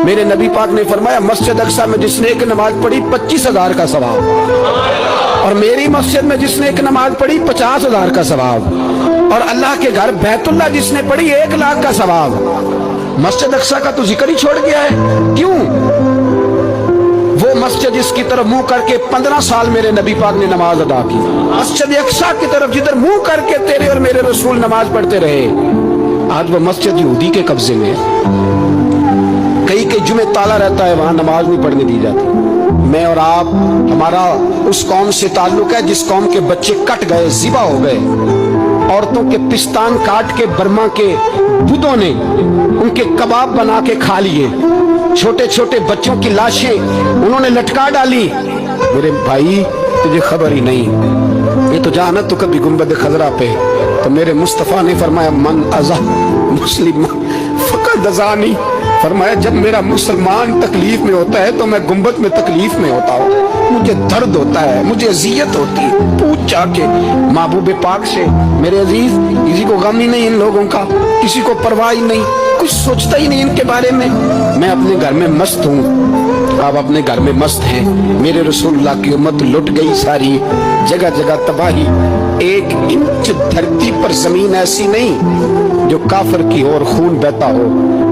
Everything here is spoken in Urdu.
میرے نبی پاک نے فرمایا مسجد اقصی میں جس نے ایک نماز پڑھی 25,000 کا ثواب، اور میری مسجد میں جس نے ایک نماز پڑھی 50,000 کا ثواب، اور اللہ کے گھر بیت اللہ جس نے پڑھی 1,00,000 کا ثواب۔ مسجد اقصی کا تو ذکر ہی چھوڑ گیا ہے، کیوں؟ وہ مسجد جس کی طرف منہ کر کے 15 سال میرے نبی پاک نے نماز ادا کی، مسجد اقصی کی طرف جدھر منہ کر کے تیرے اور میرے رسول نماز پڑھتے رہے، آج وہ مسجد یہودی کے قبضے میں ہے۔ کئی جمعے تالا رہتا ہے، وہاں نماز نہیں پڑھنے دی جاتی۔ میں اور آپ، ہمارا اس قوم سے تعلق ہے جس قوم کے بچے کٹ گئے، ذبح ہو گئے، عورتوں کے پستان کاٹ کے برما کے بدھوں نے ان کے کباب بنا کے کھا لیے، چھوٹے چھوٹے بچوں کی لاشیں انہوں نے لٹکا ڈالی۔ میرے بھائی تجھے خبر ہی نہیں، یہ تو جانا تو کبھی گنبد خضرا پہ، تو میرے مصطفیٰ نے فرمایا من ازا مسلم فقد ازانی، فرمایا جب میرا مسلمان تکلیف میں ہوتا ہے تو میں گنبد میں تکلیف میں ہوتا ہوں، مجھے درد ہوتا ہے، مجھے اذیت ہوتی ہے۔ پوچھ جا کے محبوب پاک سے، میرے عزیز کسی کو غم ہی نہیں ان لوگوں کا، کسی کو پرواہ ہی نہیں، کچھ سوچتا ہی نہیں ان کے بارے میں۔ میں اپنے گھر میں مست ہوں، آپ اپنے گھر میں مست ہیں۔ میرے رسول اللہ کی امت لٹ گئی ساری، جگہ جگہ تباہی، 1 انچ دھرتی پر زمین ایسی نہیں جو کافر کی اور خون بہتا ہو۔